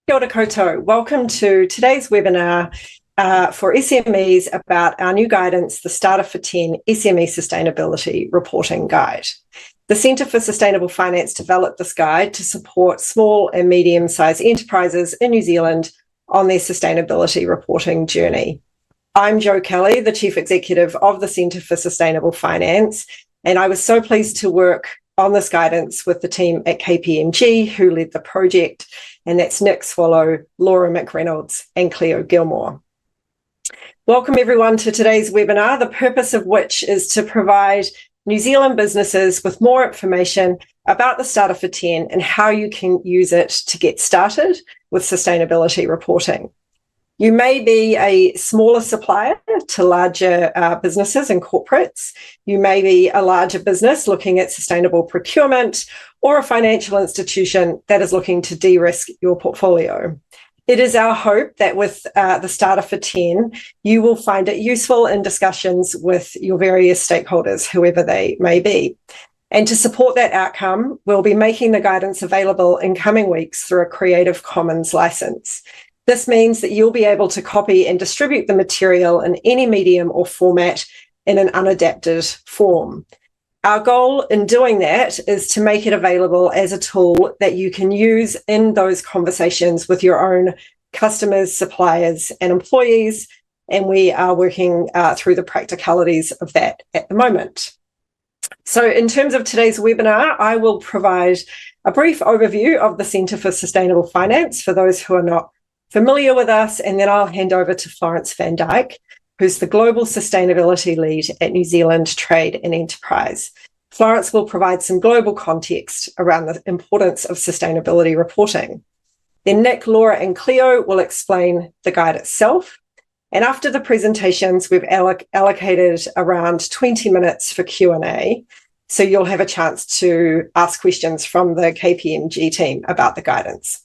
Kia ora koutou. Welcome to today's webinar for SMEs about our new guidance, the Starter for 10 SME Sustainability Reporting Guide. The Centre for Sustainable Finance developed this guide to support small and medium-sized enterprises in New Zealand on their sustainability reporting journey. I'm Jo Kelly, the Chief Executive of the Centre for Sustainable Finance, and I was so pleased to work on this guidance with the team at KPMG who led the project, and that's Nick Swallow, Laura McReynolds and Cleo Gilmore. Welcome everyone to today's webinar, the purpose of which is to provide New Zealand businesses with more information about the Starter for 10 and how you can use it to get started with sustainability reporting. You may be a smaller supplier to larger businesses and corporates. You may be a larger business looking at sustainable procurement, or a financial institution that is looking to de-risk your portfolio. It is our hope that with the Starter for 10, you will find it useful in discussions with your various stakeholders, whoever they may be. And to support that outcome, we'll be making the guidance available in coming weeks through a Creative Commons license. This means that you'll be able to copy and distribute the material in any medium or format in an unadapted form. Our goal in doing that is to make it available as a tool that you can use in those conversations with your own customers, suppliers, and employees, and we are working through the practicalities of that at the moment. So in terms of today's webinar, I will provide a brief overview of the Centre for Sustainable Finance for those who are not familiar with us, and then I'll hand over to Florence van Dijk, who's the Global Sustainability Lead at New Zealand Trade and Enterprise. Florence will provide some global context around the importance of sustainability reporting. Then Nick, Laura and Cleo will explain the guide itself. And after the presentations, we've allocated around 20 minutes for Q&A. So you'll have a chance to ask questions from the KPMG team about the guidance.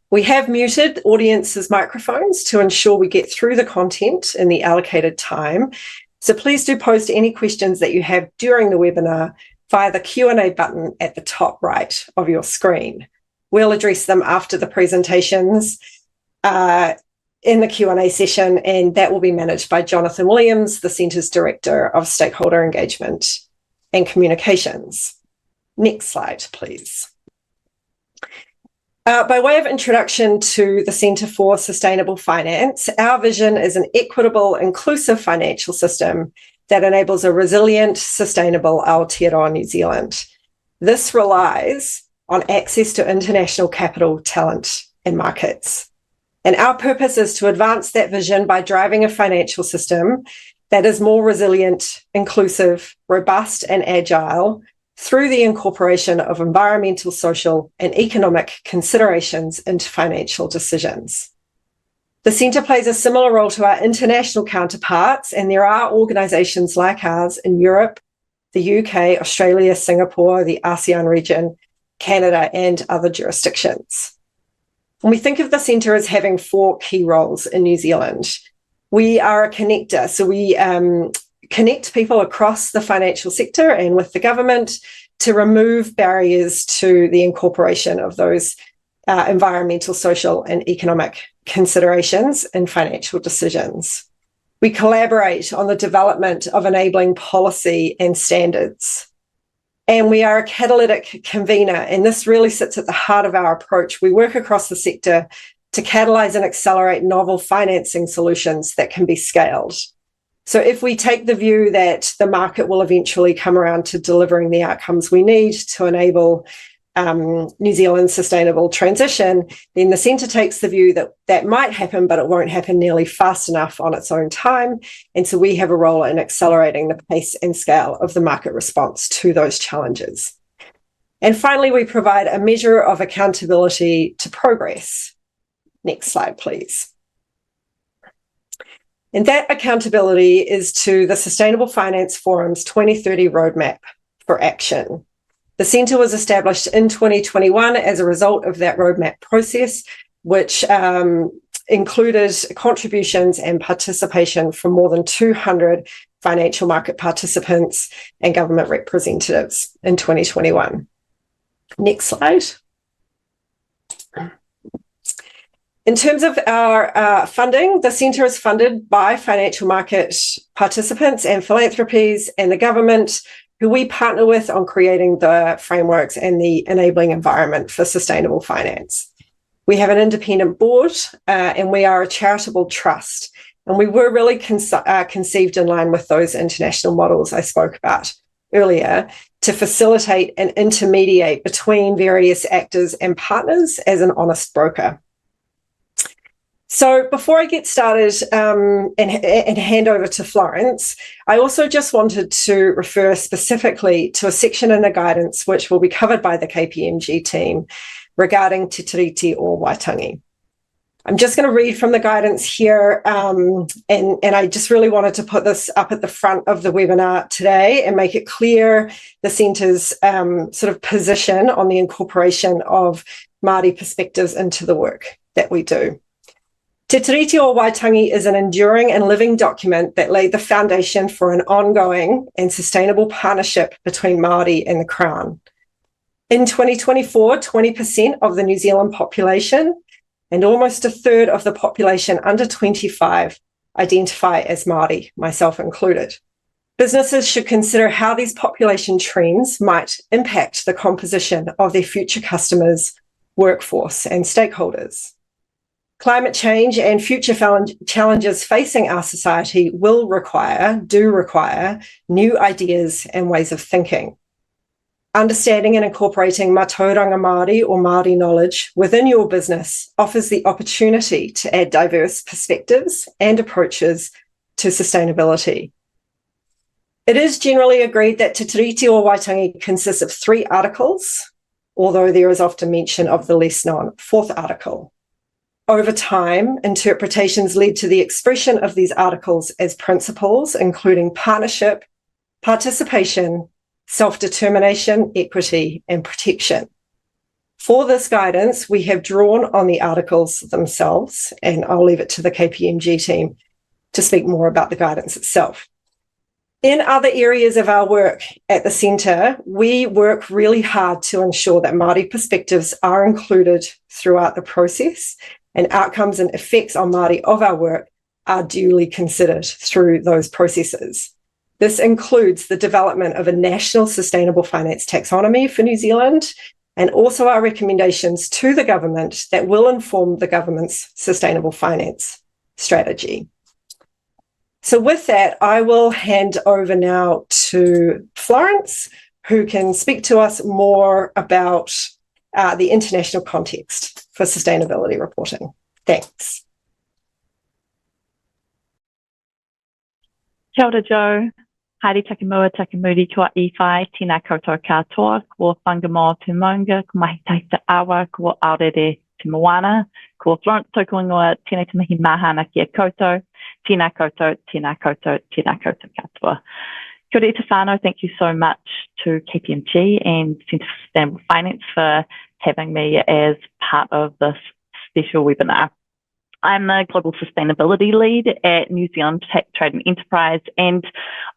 We have muted audiences' microphones to ensure we get through the content in the allocated time. So please do post any questions that you have during the webinar via the Q&A button at the top right of your screen. We'll address them after the presentations in the Q&A session, and that will be managed by Jonathan Williams, the Centre's Director of Stakeholder Engagement and Communications. Next slide, please. By way of introduction to the Centre for Sustainable Finance, our vision is an equitable, inclusive financial system that enables a resilient, sustainable Aotearoa New Zealand. This relies on access to international capital, talent and markets. And our purpose is to advance that vision by driving a financial system that is more resilient, inclusive, robust and agile, through the incorporation of environmental, social, and economic considerations into financial decisions. The Centre plays a similar role to our international counterparts, and there are organisations like ours in Europe, the UK, Australia, Singapore, the ASEAN region, Canada, and other jurisdictions. And we think of the Centre as having 4 key roles in New Zealand. We are a connector, so we connect people across the financial sector and with the government to remove barriers to the incorporation of those environmental, social and economic considerations in financial decisions. We collaborate on the development of enabling policy and standards. And we are a catalytic convener, and this really sits at the heart of our approach. We work across the sector to catalyse and accelerate novel financing solutions that can be scaled. So if we take the view that the market will eventually come around to delivering the outcomes we need to enable New Zealand's sustainable transition, then the Centre takes the view that that might happen, but it won't happen nearly fast enough on its own time. And so we have a role in accelerating the pace and scale of the market response to those challenges. And finally, we provide a measure of accountability to progress. Next slide, please. And that accountability is to the Sustainable Finance Forum's 2030 Roadmap for Action. The Centre was established in 2021 as a result of that roadmap process, which included contributions and participation from more than 200 financial market participants and government representatives in 2021. Next slide. In terms of our funding, the Centre is funded by financial market participants and philanthropies and the government, who we partner with on creating the frameworks and the enabling environment for sustainable finance. We have an independent board and we are a charitable trust. And we were really conceived in line with those international models I spoke about earlier to facilitate and intermediate between various actors and partners as an honest broker. So before I get started and hand over to Florence, I also just wanted to refer specifically to a section in the guidance which will be covered by the KPMG team regarding te tiriti o Waitangi. I'm just going to read from the guidance here, and I just really wanted to put this up at the front of the webinar today and make it clear the Centre's sort of position on the incorporation of Māori perspectives into the work that we do. Te tiriti o Waitangi is an enduring and living document that laid the foundation for an ongoing and sustainable partnership between Māori and the Crown. In 2024, 20% of the New Zealand population and almost a third of the population under 25 identify as Māori, myself included. Businesses should consider how these population trends might impact the composition of their future customers, workforce, and stakeholders. Climate change and future challenges facing our society do require new ideas and ways of thinking. Understanding and incorporating mātauranga Māori or Māori knowledge within your business offers the opportunity to add diverse perspectives and approaches to sustainability. It is generally agreed that Te Tiriti o Waitangi consists of 3 articles, although there is often mention of the less known 4th article. Over time, interpretations led to the expression of these articles as principles, including partnership, participation, self-determination, equity, and protection. For this guidance, we have drawn on the articles themselves, and I'll leave it to the KPMG team to speak more about the guidance itself. In other areas of our work at the Centre, we work really hard to ensure that Māori perspectives are included throughout the process, and outcomes and effects on Māori of our work are duly considered through those processes. This includes the development of a national sustainable finance taxonomy for New Zealand, and also our recommendations to the government that will inform the government's sustainable finance strategy. So with that, I will hand over now to Florence, who can speak to us more about the international context for sustainability reporting. Thanks. Kia ora, Joe. Haere takimua takimuri kua iwhai, tēnā koutou katoa, kua whangamoa te maunga, kua mahi taita awa, kua aorere te moana, kua Florence tōku ingoa, tēnā te mihi mahana kia koutou, tēnā koutou, tēnā koutou, tēnā koutou katoa. Kia ora te whānau, thank you so much to KPMG and Centre for Sustainable Finance for having me as part of this special webinar. I'm the Global Sustainability Lead at New Zealand Trade and Enterprise, and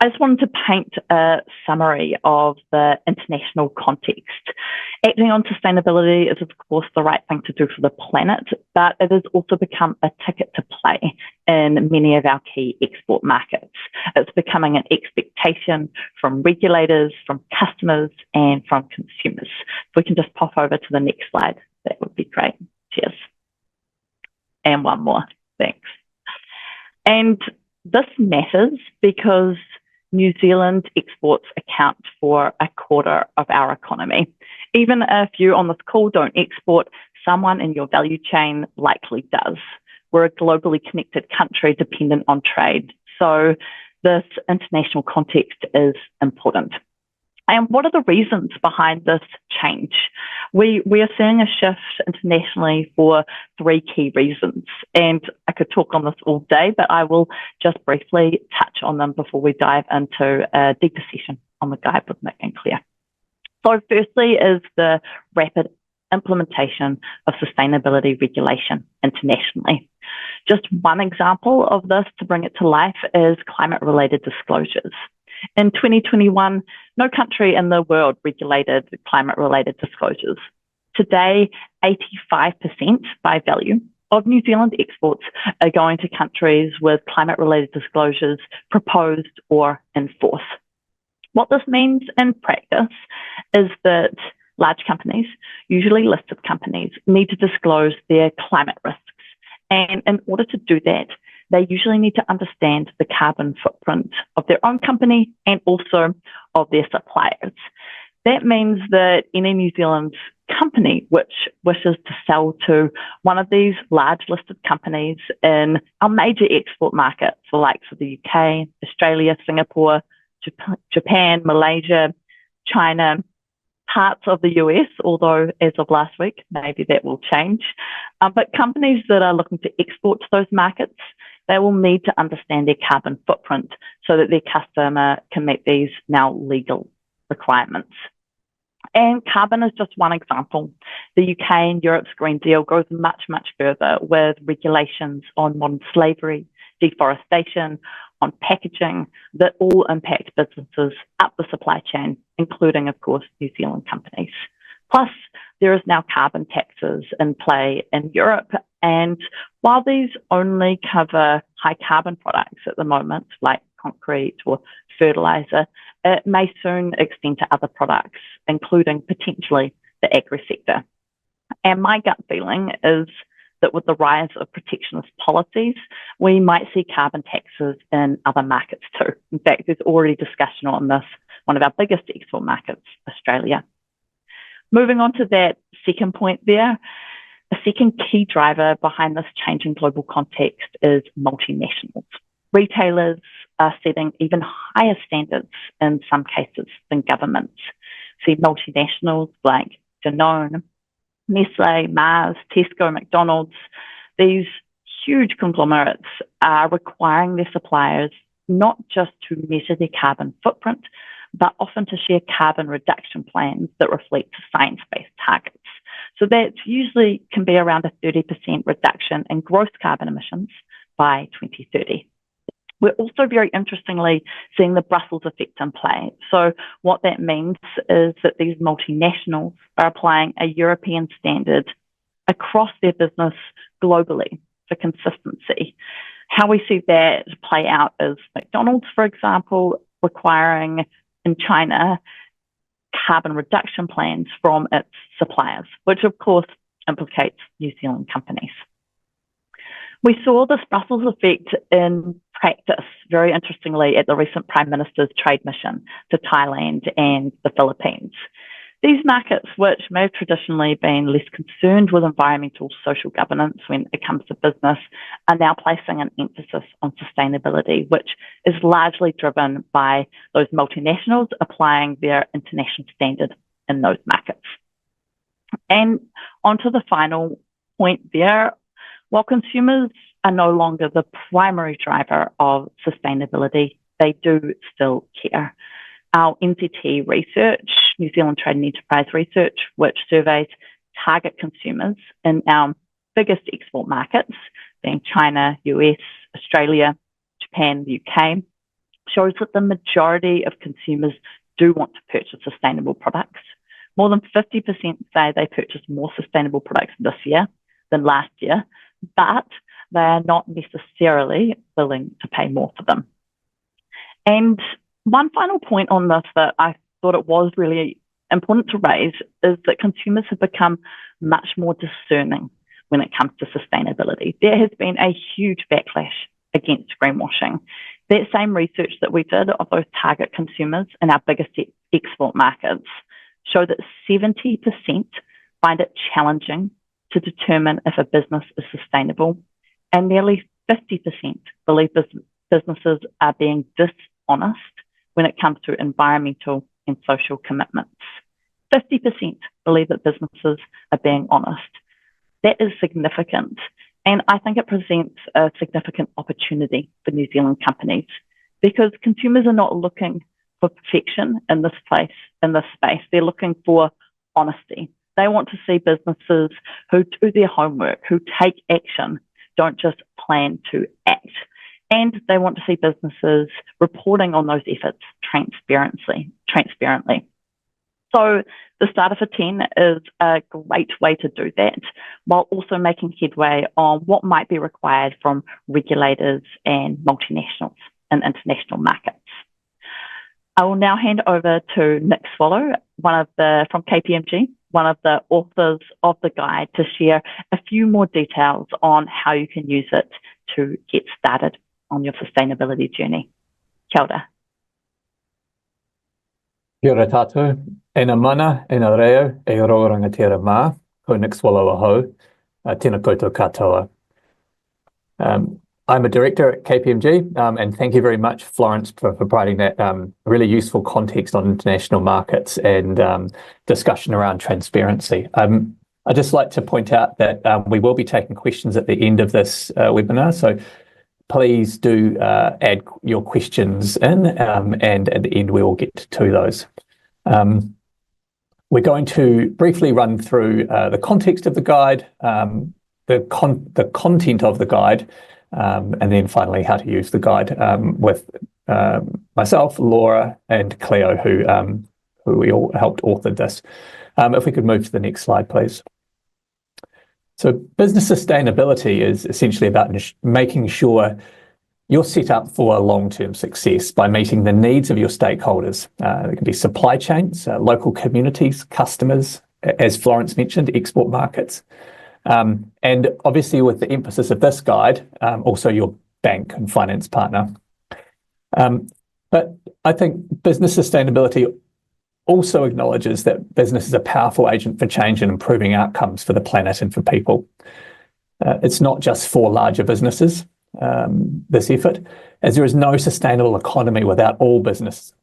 I just wanted to paint a summary of the international context. Acting on sustainability is, of course, the right thing to do for the planet, but it has also become a ticket to play in many of our key export markets. It's becoming an expectation from regulators, from customers, and from consumers. If we can just pop over to the next slide, that would be great. Cheers. And one more, thanks. And this matters because New Zealand exports account for 1/4 of our economy. Even if you on this call don't export, someone in your value chain likely does. We're a globally connected country dependent on trade. So this international context is important. And what are the reasons behind this change? We are seeing a shift internationally for 3 key reasons. And I could talk on this all day, but I will just briefly touch on them before we dive into a deeper session on the guide with Nick and Claire. So firstly is the rapid implementation of sustainability regulation internationally. Just one example of this to bring it to life is climate-related disclosures. In 2021, no country in the world regulated climate-related disclosures. Today, 85% by value of New Zealand exports are going to countries with climate-related disclosures proposed or in force. What this means in practice is that large companies, usually listed companies, need to disclose their climate risks. And in order to do that, they usually need to understand the carbon footprint of their own company and also of their suppliers. That means that any New Zealand company which wishes to sell to one of these large listed companies in our major export markets, the likes of the UK, Australia, Singapore, Japan, Malaysia, China, parts of the US, although as of last week, maybe that will change. But companies that are looking to export to those markets, they will need to understand their carbon footprint so that their customer can meet these now legal requirements. And carbon is just one example. The UK and Europe's Green Deal goes much, much further with regulations on modern slavery, deforestation, on packaging that all impact businesses up the supply chain, including, of course, New Zealand companies. Plus, there is now carbon taxes in play in Europe. And while these only cover high carbon products at the moment, like concrete or fertilizer, it may soon extend to other products, including potentially the agri sector. And my gut feeling is that with the rise of protectionist policies, we might see carbon taxes in other markets too. In fact, there's already discussion on this, one of our biggest export markets, Australia. Moving on to that second point there, a second key driver behind this change in global context is multinationals. Retailers are setting even higher standards in some cases than governments. See multinationals like Danone, Nestle, Mars, Tesco, McDonald's, these huge conglomerates are requiring their suppliers not just to measure their carbon footprint, but often to share carbon reduction plans that reflect science-based targets. So that usually can be around a 30% reduction in gross carbon emissions by 2030. We're also very interestingly seeing the Brussels effect in play. So what that means is that these multinationals are applying a European standard across their business globally for consistency. How we see that play out is McDonald's, for example, requiring in China carbon reduction plans from its suppliers, which of course implicates New Zealand companies. We saw this Brussels effect in practice, very interestingly, at the recent Prime Minister's trade mission to Thailand and the Philippines. These markets, which may have traditionally been less concerned with environmental social governance when it comes to business, are now placing an emphasis on sustainability, which is largely driven by those multinationals applying their international standard in those markets. And onto the final point there, while consumers are no longer the primary driver of sustainability, they do still care. Our NZTE research, New Zealand Trade and Enterprise Research, which surveys target consumers in our biggest export markets, being China, US, Australia, Japan, the UK, shows that the majority of consumers do want to purchase sustainable products. More than 50% say they purchased more sustainable products this year than last year, but they are not necessarily willing to pay more for them. And one final point on this that I thought it was really important to raise is that consumers have become much more discerning when it comes to sustainability. There has been a huge backlash against greenwashing. That same research that we did of those target consumers in our biggest export markets show that 70% find it challenging to determine if a business is sustainable, and nearly 50% believe businesses are being dishonest when it comes to environmental and social commitments. 50% believe that businesses are being honest. That is significant, and I think it presents a significant opportunity for New Zealand companies because consumers are not looking for perfection in this space. They're looking for honesty. They want to see businesses who do their homework, who take action, don't just plan to act. And they want to see businesses reporting on those efforts transparently. So The Starter for 10 is a great way to do that, while also making headway on what might be required from regulators and multinationals in international markets. I will now hand over to Nick Swallow, from KPMG, one of the authors of the guide, to share a few more details on how you can use it to get started on your sustainability journey. Kia ora. Kia ora tātou, ena mana, ena reo, e roa rangatira mā, ko Nick Swallow aho, tēnā koutou katoa. I'm a director at KPMG, and thank you very much, Florence, for providing that really useful context on international markets and discussion around transparency. I'd just like to point out that we will be taking questions at the end of this webinar, so please do add your questions in, and at the end we will get to those. We're going to briefly run through the context of the guide, the content of the guide, and then finally how to use the guide with myself, Laura, and Cleo, who we all helped author this. If we could move to the next slide, please. So business sustainability is essentially about making sure you're set up for long-term success by meeting the needs of your stakeholders. It can be supply chains, local communities, customers, as Florence mentioned, export markets. And obviously with the emphasis of this guide, also your bank and finance partner. But I think business sustainability also acknowledges that business is a powerful agent for change and improving outcomes for the planet and for people. It's not just for larger businesses, this effort, as there is no sustainable economy without all businesses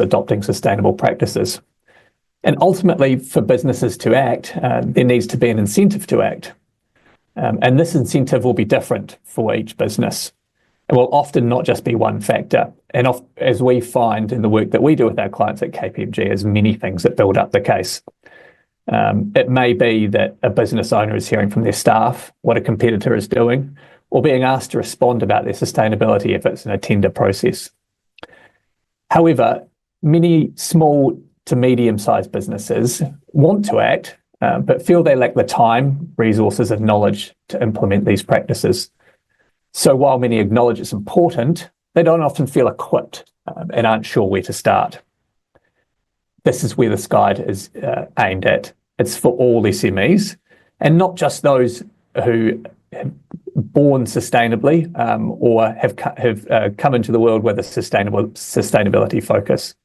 adopting sustainable practices. And ultimately, for businesses to act, there needs to be an incentive to act. And this incentive will be different for each business. It will often not just be one factor. And as we find in the work that we do with our clients at KPMG, there's many things that build up the case. It may be that a business owner is hearing from their staff what a competitor is doing, or being asked to respond about their sustainability efforts in a tender process. However, many small to medium-sized businesses want to act, but feel they lack the time, resources, and knowledge to implement these practices. So while many acknowledge it's important, they don't often feel equipped and aren't sure where to start. This is where this guide is aimed at. It's for all SMEs, and not just those who have born sustainably or have come into the world with a sustainability focus.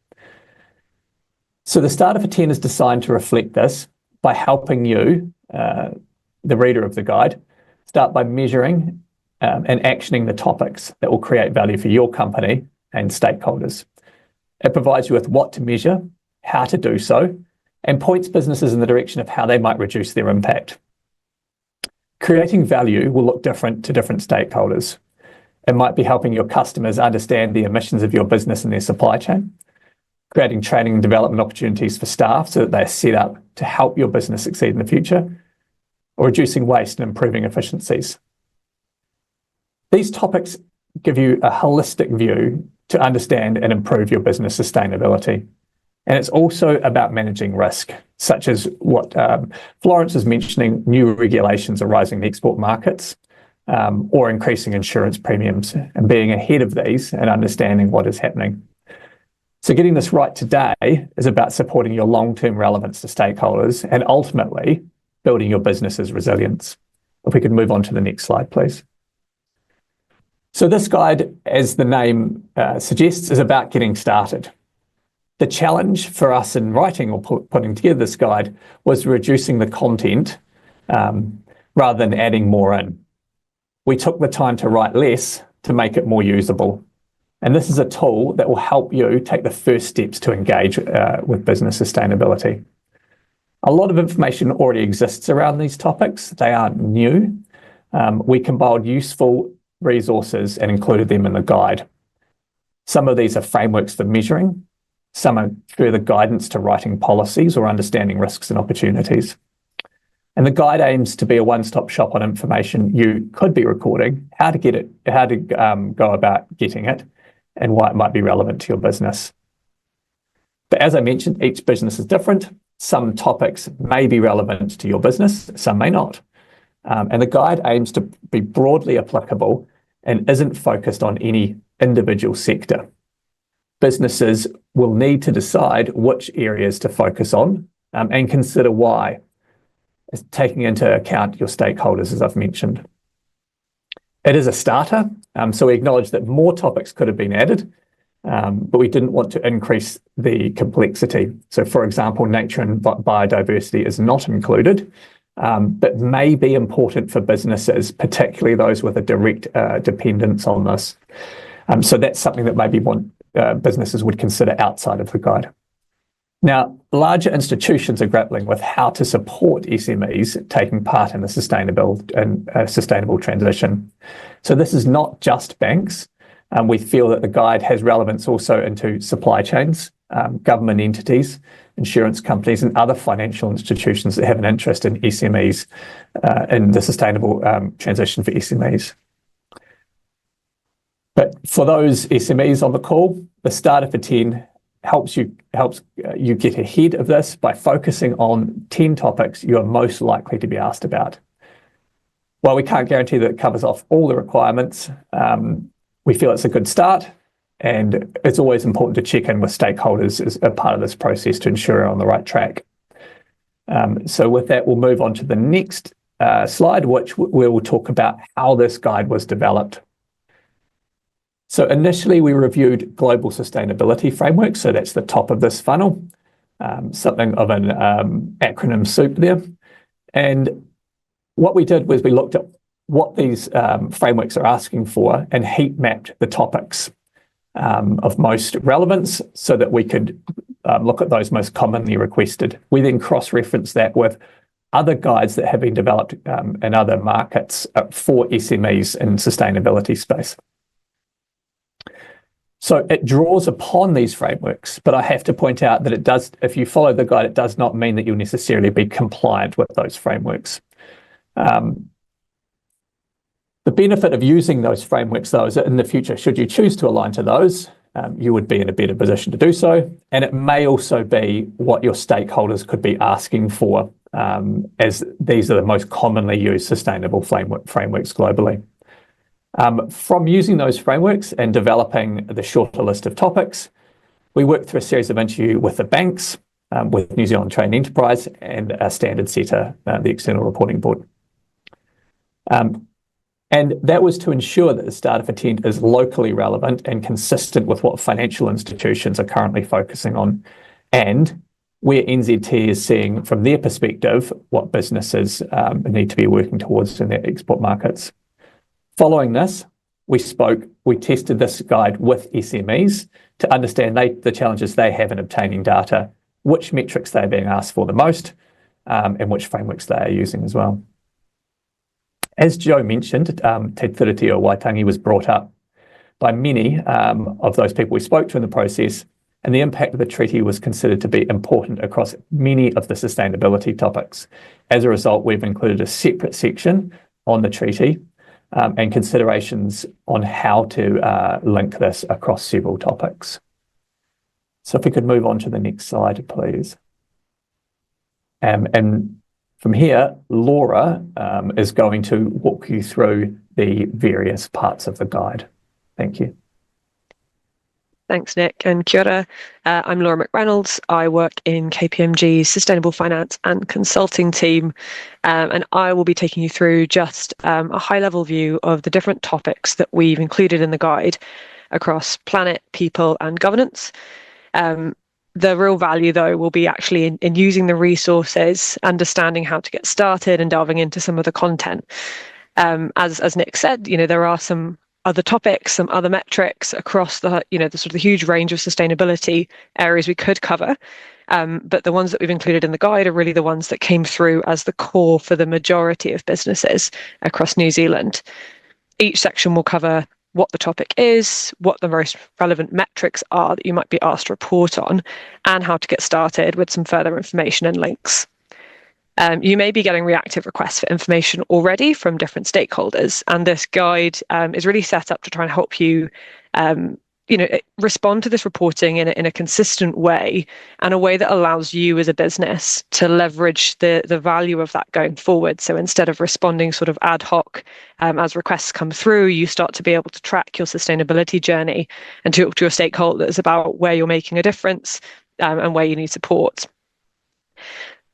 So the Starter for 10 is designed to reflect this by helping you, the reader of the guide, start by measuring and actioning the topics that will create value for your company and stakeholders. It provides you with what to measure, how to do so, and points businesses in the direction of how they might reduce their impact. Creating value will look different to different stakeholders. It might be helping your customers understand the emissions of your business and their supply chain, creating training and development opportunities for staff so that they're set up to help your business succeed in the future, or reducing waste and improving efficiencies. These topics give you a holistic view to understand and improve your business sustainability. And it's also about managing risk, such as what Florence is mentioning, new regulations arising in export markets, or increasing insurance premiums, and being ahead of these and understanding what is happening. So getting this right today is about supporting your long-term relevance to stakeholders and ultimately building your business's resilience. If we could move on to the next slide, please. So this guide, as the name suggests, is about getting started. The challenge for us in writing or putting together this guide was reducing the content rather than adding more in. We took the time to write less to make it more usable. And this is a tool that will help you take the first steps to engage with business sustainability. A lot of information already exists around these topics. They aren't new. We compiled useful resources and included them in the guide. Some of these are frameworks for measuring. Some are further guidance to writing policies or understanding risks and opportunities. And the guide aims to be a one-stop shop on information you could be recording, how to get it, how to go about getting it, and why it might be relevant to your business. But as I mentioned, each business is different, Some topics may be relevant to your business, some may not. And the guide aims to be broadly applicable and isn't focused on any individual sector. Businesses will need to decide which areas to focus on and consider why, taking into account your stakeholders, as I've mentioned. It is a starter, so we acknowledge that more topics could have been added, but we didn't want to increase the complexity. So, for example, nature and biodiversity is not included, but may be important for businesses, particularly those with a direct dependence on this. So that's something that maybe businesses would consider outside of the guide. Now, larger institutions are grappling with how to support SMEs taking part in the sustainable transition. So this is not just banks. We feel that the guide has relevance also into supply chains, government entities, insurance companies, and other financial institutions that have an interest in SMEs, in the sustainable transition for SMEs. But for those SMEs on the call, the Starter for 10 helps you get ahead of this by focusing on 10 topics you are most likely to be asked about. While we can't guarantee that it covers off all the requirements, we feel it's a good start, and it's always important to check in with stakeholders as a part of this process to ensure we're on the right track. So with that, we'll move on to the next slide, which we will talk about how this guide was developed. So initially, we reviewed global sustainability frameworks. So that's the top of this funnel, something of an acronym soup there. And what we did was we looked at what these frameworks are asking for and heat mapped the topics of most relevance so that we could look at those most commonly requested. We then cross-referenced that with other guides that have been developed in other markets for SMEs in sustainability space. So it draws upon these frameworks, but I have to point out that it does, if you follow the guide, it does not mean that you'll necessarily be compliant with those frameworks. The benefit of using those frameworks, though, is that in the future, should you choose to align to those, you would be in a better position to do so. And it may also be what your stakeholders could be asking for, as these are the most commonly used sustainable frameworks globally. From using those frameworks and developing the shorter list of topics, we worked through a series of interviews with the banks, with New Zealand Trade and Enterprise, and a standard setter, the External Reporting Board. And that was to ensure that the Starter for 10 is locally relevant and consistent with what financial institutions are currently focusing on, and where NZTE is seeing, from their perspective, what businesses need to be working towards in their export markets. Following this, we tested this guide with SMEs to understand the challenges they have in obtaining data, which metrics they're being asked for the most, and which frameworks they are using as well. As Joe mentioned, Te Tiriti o Waitangi was brought up by many of those people we spoke to in the process, and the impact of the treaty was considered to be important across many of the sustainability topics. As a result, we've included a separate section on the treaty and considerations on how to link this across several topics. So if we could move on to the next slide, please. And from here, Laura is going to walk you through the various parts of the guide. Thank you. Thanks, Nick, and kia ora. I'm Laura McReynolds. I work in KPMG's Sustainable Finance and Consulting team, and I will be taking you through just a high-level view of the different topics that we've included in the guide across planet, people, and governance. The real value, though, will be actually in using the resources, understanding how to get started, and delving into some of the content. As Nick said, there are some other topics, some other metrics across the sort of the huge range of sustainability areas we could cover. But the ones that we've included in the guide are really the ones that came through as the core for the majority of businesses across New Zealand. Each section will cover what the topic is, what the most relevant metrics are that you might be asked to report on, and how to get started with some further information and links. You may be getting reactive requests for information already from different stakeholders, and this guide is really set up to try and help you respond to this reporting in a consistent way, and a way that allows you as a business to leverage the value of that going forward. So instead of responding sort of ad hoc as requests come through, you start to be able to track your sustainability journey and talk to your stakeholders about where you're making a difference and where you need support.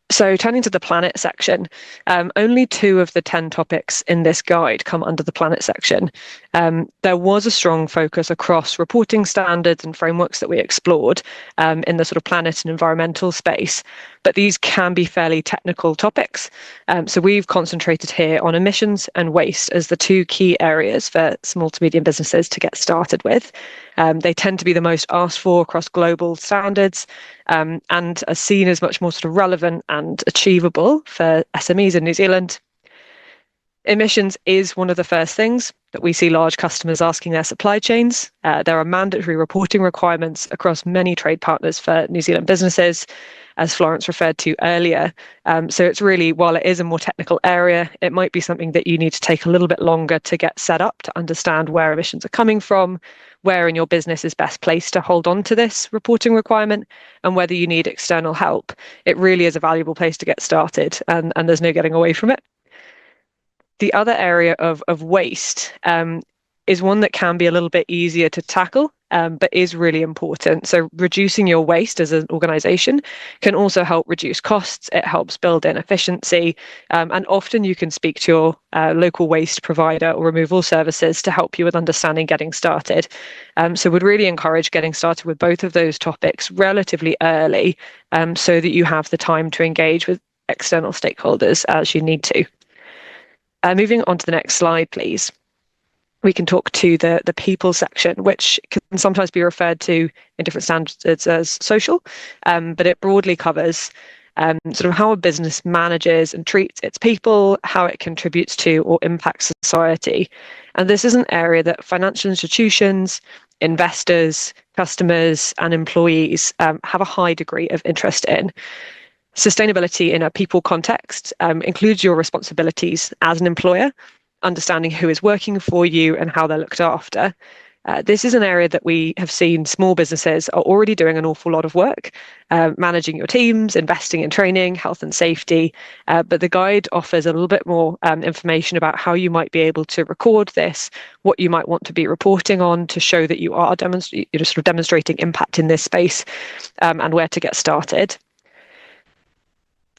So turning to the planet section, only 2 of the 10 topics in this guide come under the planet section. There was a strong focus across reporting standards and frameworks that we explored in the sort of planet and environmental space, but these can be fairly technical topics. So we've concentrated here on emissions and waste as the 2 key areas for small to medium businesses to get started with. They tend to be the most asked for across global standards, and are seen as much more sort of relevant and achievable for SMEs in New Zealand. Emissions is one of the first things that we see large customers asking their supply chains. There are mandatory reporting requirements across many trade partners for New Zealand businesses, as Florence referred to earlier. So it's really, while it is a more technical area, it might be something that you need to take a little bit longer to get set up to understand where emissions are coming from, where in your business is best placed to hold on to this reporting requirement, and whether you need external help. It really is a valuable place to get started, and there's no getting away from it. The other area of waste is one that can be a little bit easier to tackle, but is really important. So reducing your waste as an organisation can also help reduce costs. It helps build in efficiency, and often you can speak to your local waste provider or removal services to help you with understanding getting started. So would really encourage getting started with both of those topics relatively early, so that you have the time to engage with external stakeholders as you need to. Moving on to the next slide, please. We can talk to the people section, which can sometimes be referred to in different standards as social, but it broadly covers sort of how a business manages and treats its people, how it contributes to or impacts society. And this is an area that financial institutions, investors, customers, and employees have a high degree of interest in. Sustainability in a people context includes your responsibilities as an employer, understanding who is working for you and how they're looked after. This is an area that we have seen small businesses are already doing an awful lot of work, managing your teams, investing in training, health and safety. But the guide offers a little bit more information about how you might be able to record this, what you might want to be reporting on to show that you are demonstrating impact in this space, and where to get started.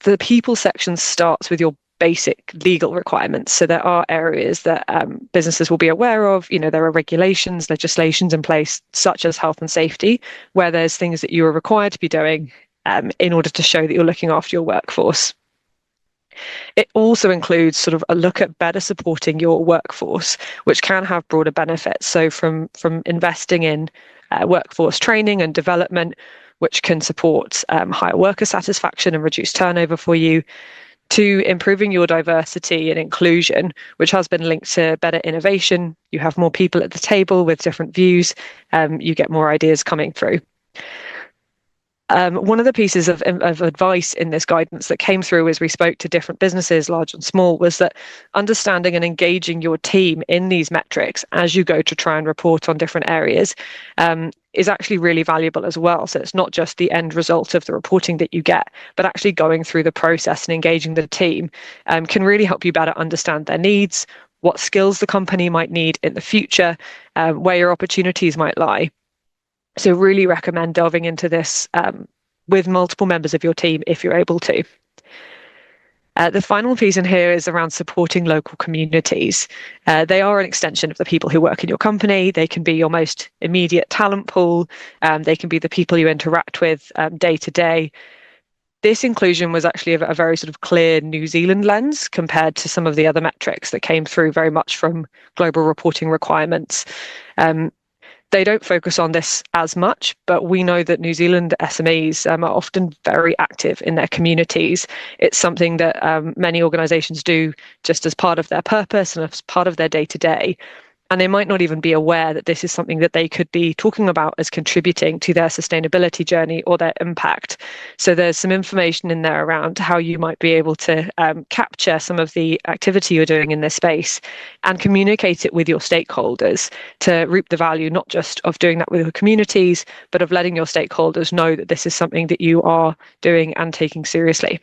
The people section starts with your basic legal requirements. So there are areas that businesses will be aware of. There are regulations, legislations in place, such as health and safety, where there's things that you are required to be doing in order to show that you're looking after your workforce. It also includes sort of a look at better supporting your workforce, which can have broader benefits. So from investing in workforce training and development, which can support higher worker satisfaction and reduce turnover for you, to improving your diversity and inclusion, which has been linked to better innovation. You have more people at the table with different views, you get more ideas coming through. One of the pieces of advice in this guidance that came through as we spoke to different businesses, large and small, was that understanding and engaging your team in these metrics as you go to try and report on different areas is actually really valuable as well. So it's not just the end result of the reporting that you get, but actually going through the process and engaging the team can really help you better understand their needs, what skills the company might need in the future, where your opportunities might lie. So really recommend delving into this with multiple members of your team if you're able to. The final piece in here is around supporting local communities. They are an extension of the people who work in your company. They can be your most immediate talent pool. They can be the people you interact with day to day. This inclusion was actually a very sort of clear New Zealand lens compared to some of the other metrics that came through very much from global reporting requirements. They don't focus on this as much, but we know that New Zealand SMEs are often very active in their communities. It's something that many organisations do just as part of their purpose and as part of their day-to-day. And they might not even be aware that this is something that they could be talking about as contributing to their sustainability journey or their impact. So there's some information in there around how you might be able to capture some of the activity you're doing in this space and communicate it with your stakeholders to reap the value, not just of doing that with your communities, but of letting your stakeholders know that this is something that you are doing and taking seriously.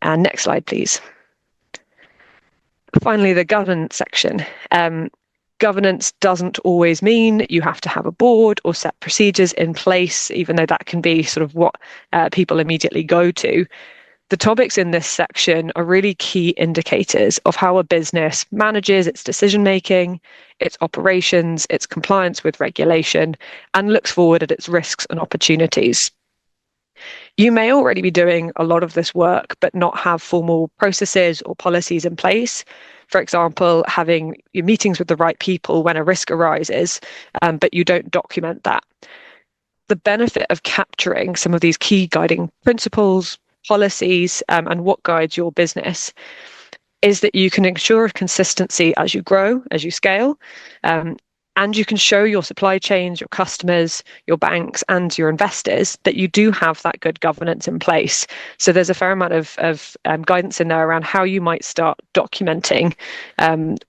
And next slide, please. Finally, the governance section. Governance doesn't always mean you have to have a board or set procedures in place, even though that can be sort of what people immediately go to. The topics in this section are really key indicators of how a business manages its decision-making, its operations, its compliance with regulation, and looks forward at its risks and opportunities. You may already be doing a lot of this work, but not have formal processes or policies in place. For example, having your meetings with the right people when a risk arises, but you don't document that. The benefit of capturing some of these key guiding principles, policies, and what guides your business is that you can ensure consistency as you grow, as you scale, and you can show your supply chains, your customers, your banks, and your investors that you do have that good governance in place. So there's a fair amount of guidance in there around how you might start documenting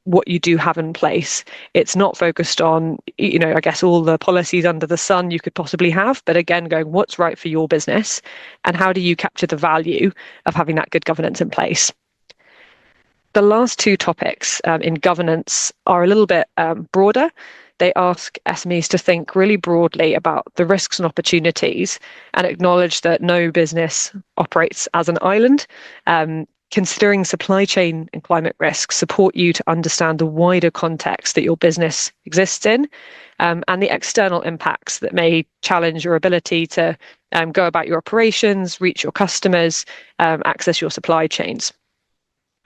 what you do have in place. It's not focused on, I guess, all the policies under the sun you could possibly have, but again, going what's right for your business and how do you capture the value of having that good governance in place. The last two topics in governance are a little bit broader. They ask SMEs to think really broadly about the risks and opportunities and acknowledge that no business operates as an island. Considering supply chain and climate risks support you to understand the wider context that your business exists in and the external impacts that may challenge your ability to go about your operations, reach your customers, access your supply chains.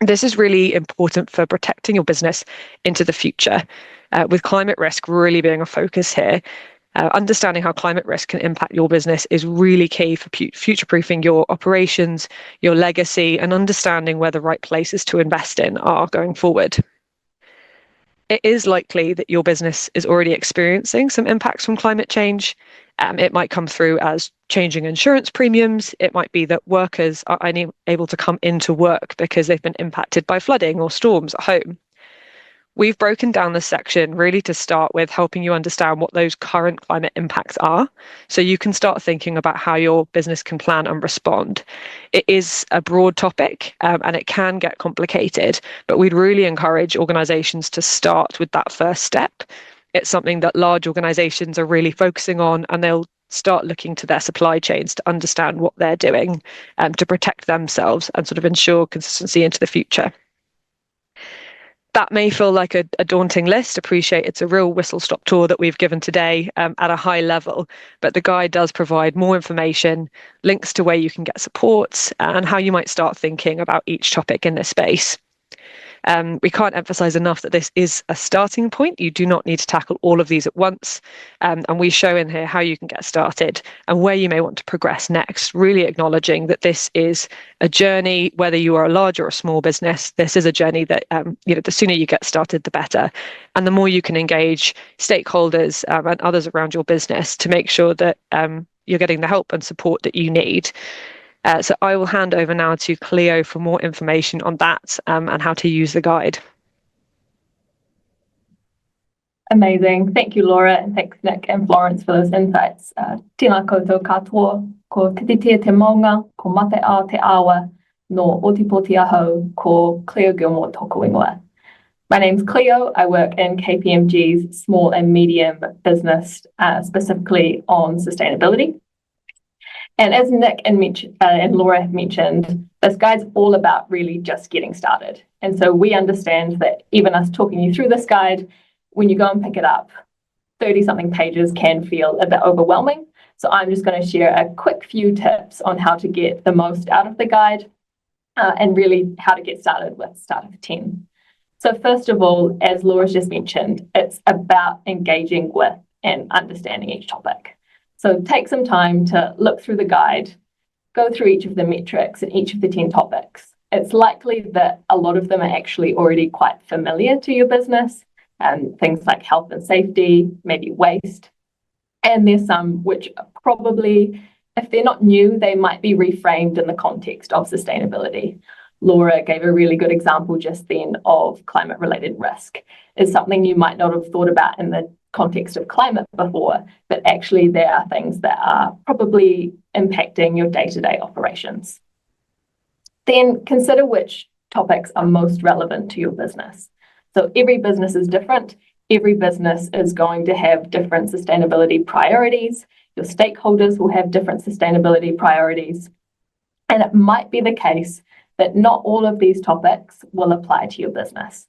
This is really important for protecting your business into the future, with climate risk really being a focus here. Understanding how climate risk can impact your business is really key for future-proofing your operations, your legacy, and understanding where the right places to invest in are going forward. It is likely that your business is already experiencing some impacts from climate change. It might come through as changing insurance premiums. It might be that workers are unable to come into work because they've been impacted by flooding or storms at home. We've broken down this section really to start with helping you understand what those current climate impacts are, so you can start thinking about how your business can plan and respond. It is a broad topic and it can get complicated, but we'd really encourage organisations to start with that first step. It's something that large organisations are really focusing on, and they'll start looking to their supply chains to understand what they're doing to protect themselves and sort of ensure consistency into the future. That may feel like a daunting list. Appreciate it's a real whistle-stop tour that we've given today at a high level, but the guide does provide more information, links to where you can get support, and how you might start thinking about each topic in this space. We can't emphasize enough that this is a starting point. You do not need to tackle all of these at once. And we show in here how you can get started and where you may want to progress next, really acknowledging that this is a journey, whether you are a large or a small business. This is a journey that, the sooner you get started, the better. And the more you can engage stakeholders and others around your business to make sure that you're getting the help and support that you need. So I will hand over now to Cleo for more information on that and how to use the guide. Amazing. Thank you, Laura, and thanks, Nick and Florence, for those insights. Tēnā koutou katoa, ko kititia te maunga, ko mate a te awa, no otipoti ahau, ko Cleo Gilmore tōku ingoa. My name's Cleo. I work in KPMG's small and medium business, specifically on sustainability. And as Nick and Laura have mentioned, this guide's all about really just getting started. And so we understand that even us talking you through this guide, when you go and pick it up, 30-something pages can feel a bit overwhelming. So I'm just going to share a quick few tips on how to get the most out of the guide and really how to get started with Starter for 10. So first of all, as Laura's just mentioned, it's about engaging with and understanding each topic. So take some time to look through the guide, go through each of the metrics and each of the 10 topics. It's likely that a lot of them are actually already quite familiar to your business, things like health and safety, maybe waste. And there's some which probably, if they're not new, they might be reframed in the context of sustainability. Laura gave a really good example just then of climate-related risk. Is something you might not have thought about in the context of climate before, but actually there are things that are probably impacting your day-to-day operations. Then consider which topics are most relevant to your business. So every business is different. Every business is going to have different sustainability priorities. Your stakeholders will have different sustainability priorities. And it might be the case that not all of these topics will apply to your business.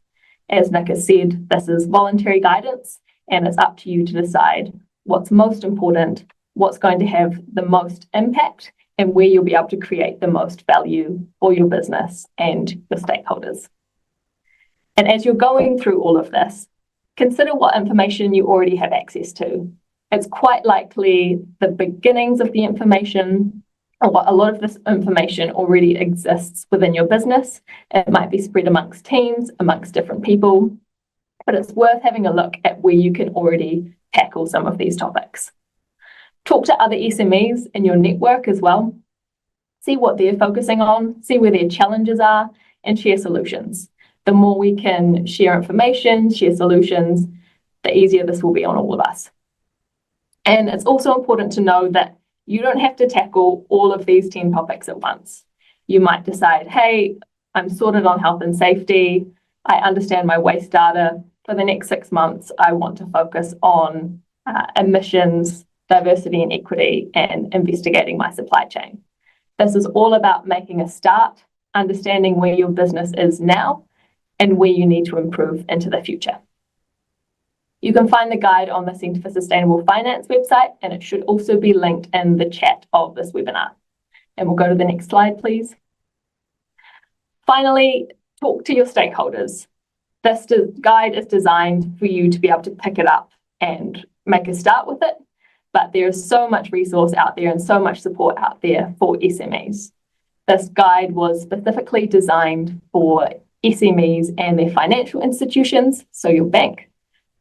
As Nick has said, this is voluntary guidance, and it's up to you to decide what's most important, what's going to have the most impact, and where you'll be able to create the most value for your business and your stakeholders. And as you're going through all of this, consider what information you already have access to. It's quite likely the beginnings of the information, or a lot of this information already exists within your business. It might be spread amongst teams, amongst different people, but it's worth having a look at where you can already tackle some of these topics. Talk to other SMEs in your network as well. See what they're focusing on, see where their challenges are, and share solutions. The more we can share information, share solutions, the easier this will be on all of us. And it's also important to know that you don't have to tackle all of these 10 topics at once. You might decide, hey, I'm sorted on health and safety. I understand my waste data. For the next 6 months, I want to focus on emissions, diversity and equity, and investigating my supply chain. This is all about making a start, understanding where your business is now and where you need to improve into the future. You can find the guide on the Centre for Sustainable Finance website, and it should also be linked in the chat of this webinar. And we'll go to the next slide, please. Finally, talk to your stakeholders. This guide is designed for you to be able to pick it up and make a start with it, but there is so much resource out there and so much support out there for SMEs. This guide was specifically designed for SMEs and their financial institutions, so your bank.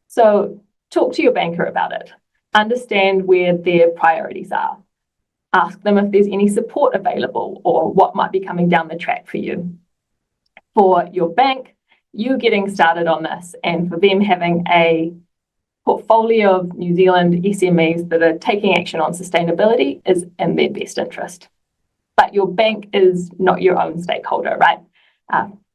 So talk to your banker about it. Understand where their priorities are. Ask them if there's any support available or what might be coming down the track for you. For your bank, you getting started on this, and for them having a portfolio of New Zealand SMEs that are taking action on sustainability is in their best interest. But your bank is not your own stakeholder, right?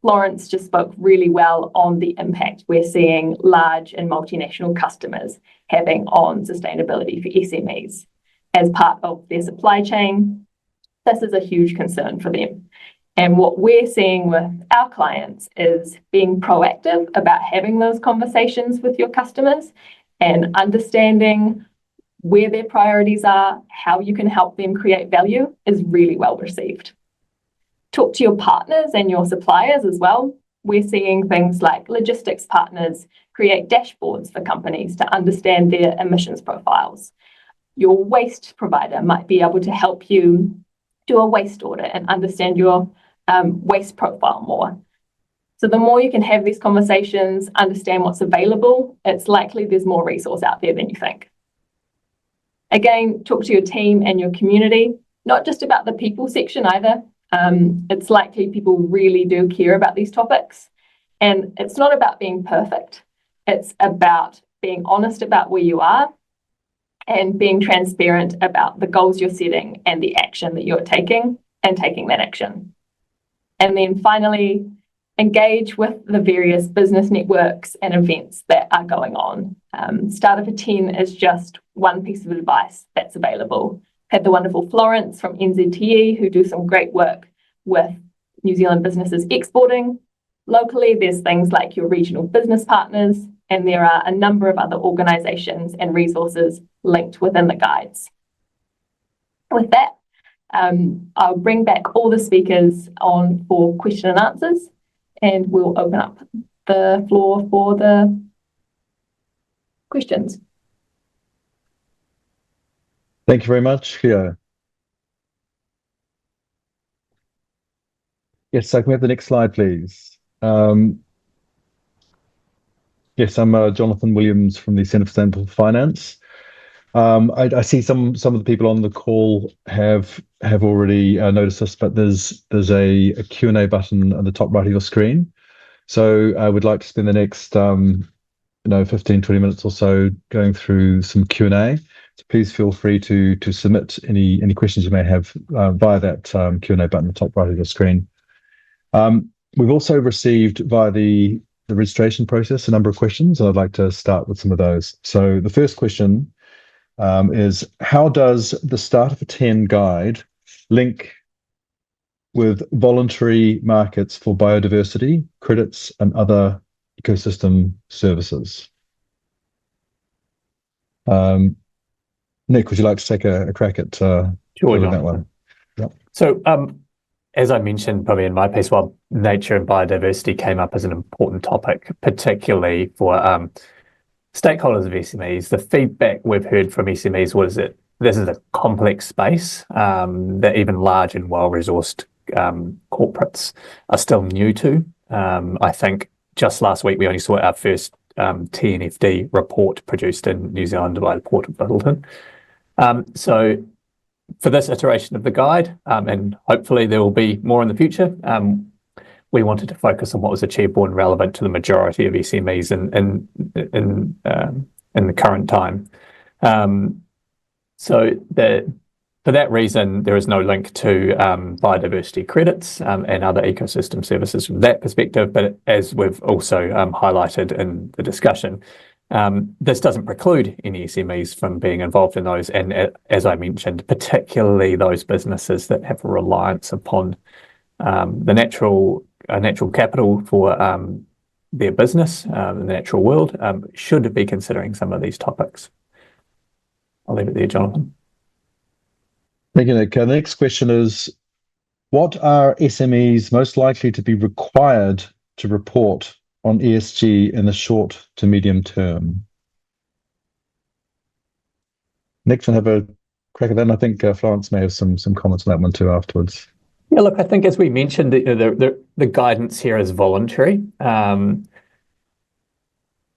Florence just spoke really well on the impact we're seeing large and multinational customers having on sustainability for SMEs. As part of their supply chain, this is a huge concern for them. And what we're seeing with our clients is being proactive about having those conversations with your customers and understanding where their priorities are, how you can help them create value is really well received. Talk to your partners and your suppliers as well. We're seeing things like logistics partners create dashboards for companies to understand their emissions profiles. Your waste provider might be able to help you do a waste audit and understand your waste profile more. So the more you can have these conversations, understand what's available, it's likely there's more resource out there than you think. Again, talk to your team and your community, not just about the people section either. It's likely people really do care about these topics. And it's not about being perfect. It's about being honest about where you are and being transparent about the goals you're setting and the action that you're taking and taking that action. And then finally, engage with the various business networks and events that are going on. Starter for 10 is just one piece of advice that's available. Had the wonderful Florence from NZTE who do some great work with New Zealand businesses exporting. Locally, there's things like your regional business partners, and there are a number of other organisations and resources linked within the guides. With that, I'll bring back all the speakers on for question and answers, and we'll open up the floor for the questions. Thank you very much, Cleo. Yes, so can we have the next slide, please? Cleo, Yes, I'm Jonathan Williams from the Centre for Sustainable Finance. I see some of the people on the call have already noticed this, but there's a Q&A button on the top right of your screen. So I would like to spend the next 15, 20 minutes or so going through some Q&A. So please feel free to submit any questions you may have via that Q&A button on the top right of your screen. We've also received via the registration process a number of questions, and I'd like to start with some of those. So the first question is, how does the Starter for 10 guide link with voluntary markets for biodiversity, credits, and other ecosystem services? Nick, would you like to take a crack at Sure, that one? Yep. So as I mentioned probably in my piece, while nature and biodiversity came up as an important topic, particularly for stakeholders of SMEs, the feedback we've heard from SMEs was that this is a complex space that even large and well-resourced corporates are still new to. I think just last week we only saw our first TNFD report produced in New Zealand by the Port of Littleton. So for this iteration of the guide, and hopefully there will be more in the future, we wanted to focus on what was achievable and relevant to the majority of SMEs in the current time. For that reason, there is no link to biodiversity credits and other ecosystem services from that perspective. But as we've also highlighted in the discussion, this doesn't preclude any SMEs from being involved in those. And as I mentioned, particularly those businesses that have a reliance upon the natural capital for their business, the natural world, should be considering some of these topics. I'll leave it there, Jonathan. Thank you, Nick. The next question is, what are SMEs most likely to be required to report on ESG in the short to medium term? Nick, can I have a crack at that? And I think Florence may have some comments on that one too afterwards. Yeah, look, I think as we mentioned, the guidance here is voluntary. However,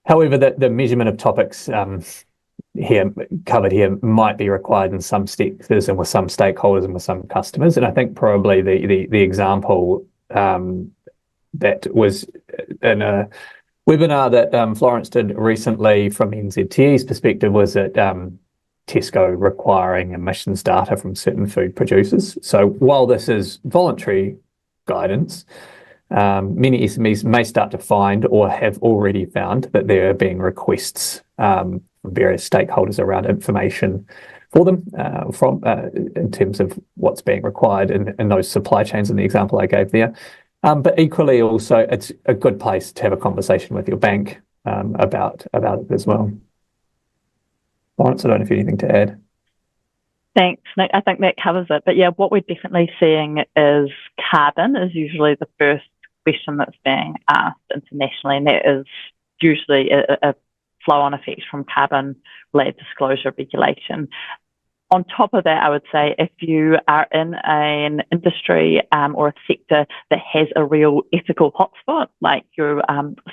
the measurement of topics covered here might be required in some sectors and with some stakeholders and with some customers. And I think probably the example that was in a webinar that Florence did recently from NZTE's perspective was that Tesco requiring emissions data from certain food producers. So while this is voluntary guidance, many SMEs may start to find or have already found that there are being requests from various stakeholders around information for them in terms of what's being required in those supply chains in the example I gave there. But equally also, it's a good place to have a conversation with your bank about it as well. Lawrence, I don't know if you have anything to add. Thanks, Nick. I think that covers it. But yeah, what we're definitely seeing is carbon is usually the first question that's being asked internationally, and that is usually a flow-on effect from carbon-related disclosure regulation. On top of that, I would say if you are in an industry or a sector that has a real ethical hotspot, like you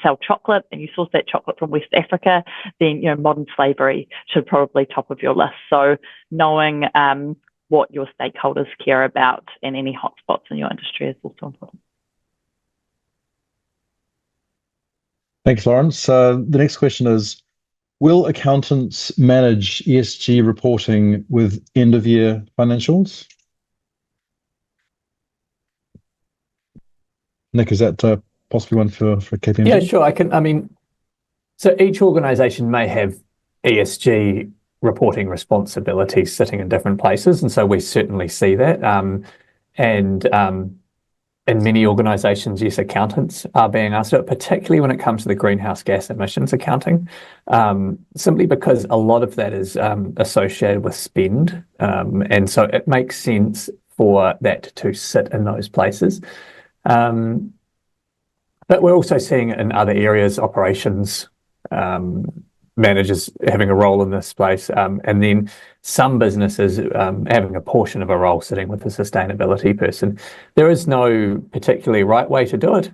sell chocolate and you source that chocolate from West Africa, then modern slavery should probably top of your list. So knowing what your stakeholders care about and any hotspots in your industry is also important. Thanks, Lawrence. The next question is, will accountants manage ESG reporting with end-of-year financials? Nick, is that possibly one for KPMG? Yeah, sure. So each organisation may have ESG reporting responsibilities sitting in different places, and so we certainly see that. In many organisations, yes, accountants are being asked to, particularly when it comes to the greenhouse gas emissions accounting, simply because a lot of that is associated with spend. And so it makes sense for that to sit in those places. But we're also seeing in other areas, operations managers having a role in this space, and then some businesses having a portion of a role sitting with the sustainability person. There is no particularly right way to do it.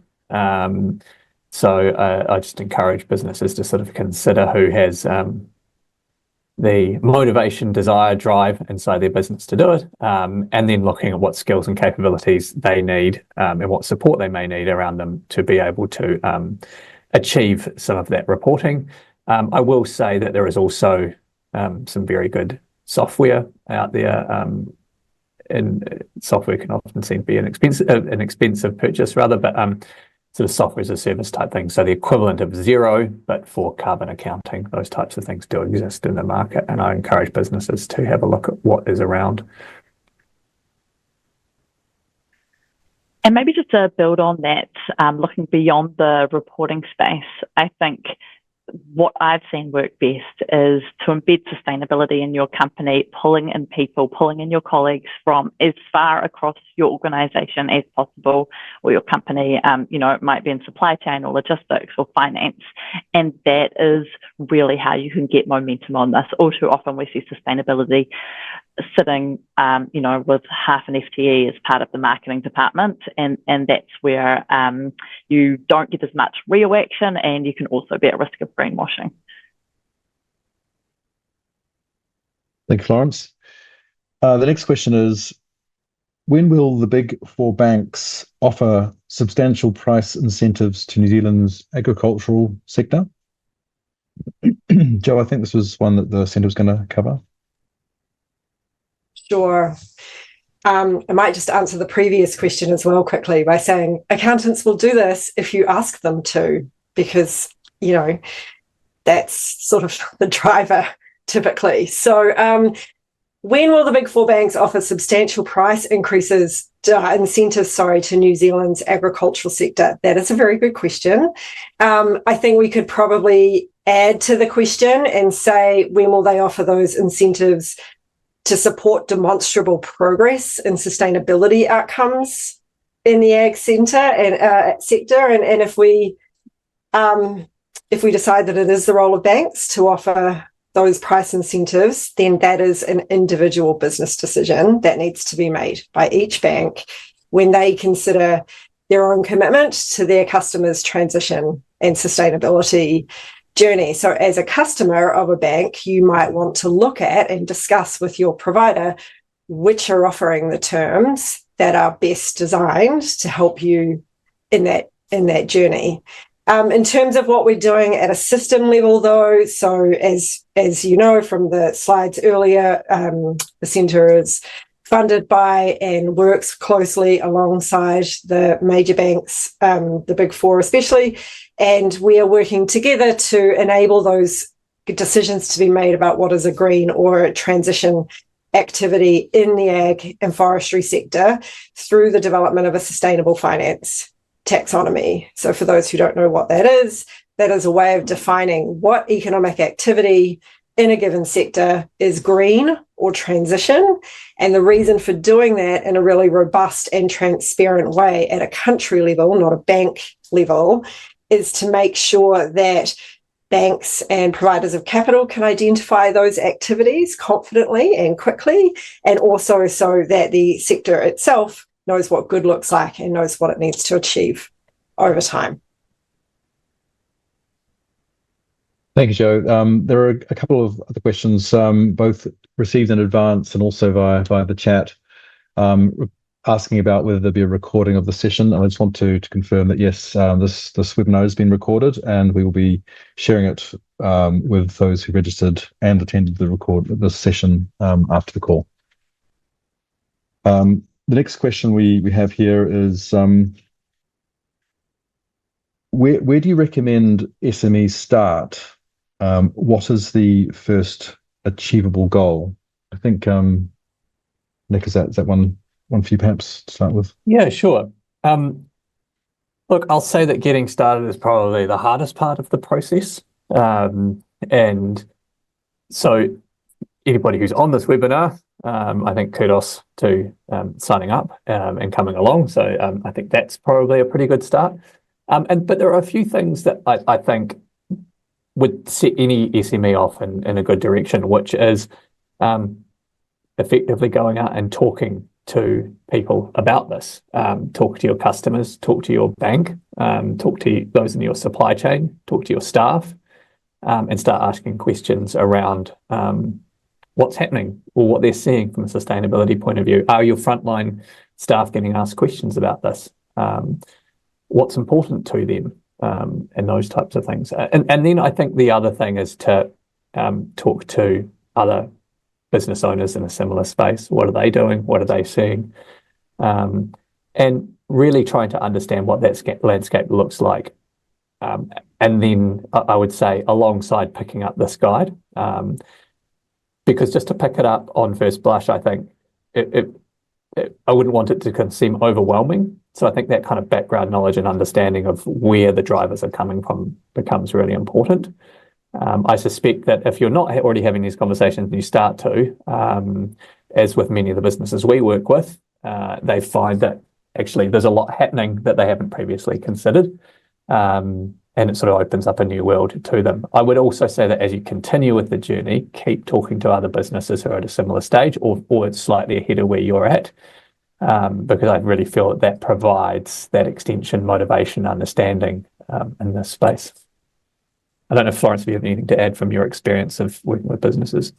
So I just encourage businesses to sort of consider who has the motivation, desire, drive inside their business to do it, and then looking at what skills and capabilities they need and what support they may need around them to be able to achieve some of that reporting. I will say that there is also some very good software out there, and software can often seem to be an expensive purchase rather, but sort of software as a service type thing. So the equivalent of Xero, but for carbon accounting, those types of things do exist in the market. And I encourage businesses to have a look at what is around. And maybe just to build on that, looking beyond the reporting space, I think what I've seen work best is to embed sustainability in your company, pulling in people, pulling in your colleagues from as far across your organisation as possible, or your company, it might be in supply chain or logistics or finance. And that is really how you can get momentum on this. All too often we see sustainability sitting, with half an FTE as part of the marketing department. And that's where you don't get as much real action, and you can also be at risk of greenwashing. Thank you, Florence. The next question is, when will the big four banks offer substantial price incentives to New Zealand's agricultural sector? Joe, I think this was one that the centre was going to cover. Sure. I might just answer the previous question as well quickly by saying accountants will do this if you ask them to, because, that's sort of the driver typically. So when will the big four banks offer substantial price increases, incentives, to New Zealand's agricultural sector? That is a very good question. I think we could probably add to the question and say, when will they offer those incentives to support demonstrable progress and sustainability outcomes in the ag sector? And if we decide that it is the role of banks to offer those price incentives, then that is an individual business decision that needs to be made by each bank when they consider their own commitment to their customers' transition and sustainability journey. So as a customer of a bank, you might want to look at and discuss with your provider which are offering the terms that are best designed to help you in that journey. In terms of what we're doing at a system level, though, so as you know from the slides earlier, the centre is funded by and works closely alongside the major banks, the big four especially, and we are working together to enable those decisions to be made about what is a green or a transition activity in the ag and forestry sector through the development of a sustainable finance taxonomy. So for those who don't know what that is a way of defining what economic activity in a given sector is green or transition. And the reason for doing that in a really robust and transparent way at a country level, not a bank level, is to make sure that banks and providers of capital can identify those activities confidently and quickly, and also so that the sector itself knows what good looks like and knows what it needs to achieve over time. Thank you, Joe. There are a couple of other questions, both received in advance and also via the chat, asking about whether there'll be a recording of the session. And I just want to confirm that, yes, this webinar has been recorded, and we will be sharing it with those who registered and attended the session after the call. The next question we have here is, where do you recommend SMEs start? What is the first achievable goal? I think, Nick, is that one for you perhaps to start with? Yeah, sure. Look, I'll say that getting started is probably the hardest part of the process. And so anybody who's on this webinar, I think kudos to signing up and coming along. So I think that's probably a pretty good start. But there are a few things that I think would set any SME off in a good direction, which is effectively going out and talking to people about this. Talk to your customers, talk to your bank, talk to those in your supply chain, talk to your staff, and start asking questions around what's happening or what they're seeing from a sustainability point of view. Are your frontline staff getting asked questions about this? What's important to them? And those types of things. And then I think the other thing is to talk to other business owners in a similar space. What are they doing? What are they seeing? And really trying to understand what that landscape looks like. And then I would say alongside picking up this guide, because just to pick it up on first blush, I think I wouldn't want it to seem overwhelming. So I think that kind of background knowledge and understanding of where the drivers are coming from becomes really important. I suspect that if you're not already having these conversations and you start to, as with many of the businesses we work with, they find that actually there's a lot happening that they haven't previously considered. And it sort of opens up a new world to them. I would also say that as you continue with the journey, keep talking to other businesses who are at a similar stage or slightly ahead of where you're at, because I really feel that provides that extension, motivation, understanding in this space. I don't know, Florence, if you have anything to add from your experience of working with businesses.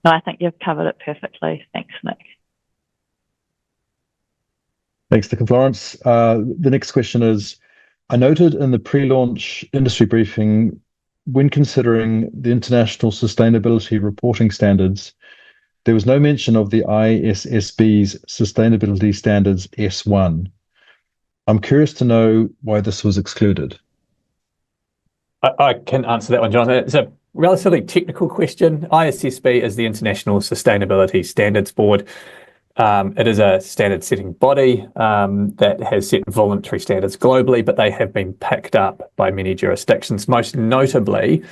No, I think you've covered it perfectly. Thanks, Nick. Thanks, Nick and Florence. The next question is, I noted in the pre-launch industry briefing, when considering the International Sustainability Reporting Standards, there was no mention of the ISSB's Sustainability Standards S1. I'm curious to know why this was excluded. I can answer that one, Jonathan. It's a relatively technical question. ISSB is the International Sustainability Standards Board. It is a standard setting body that has set voluntary standards globally, but they have been picked up by many jurisdictions. Most notably,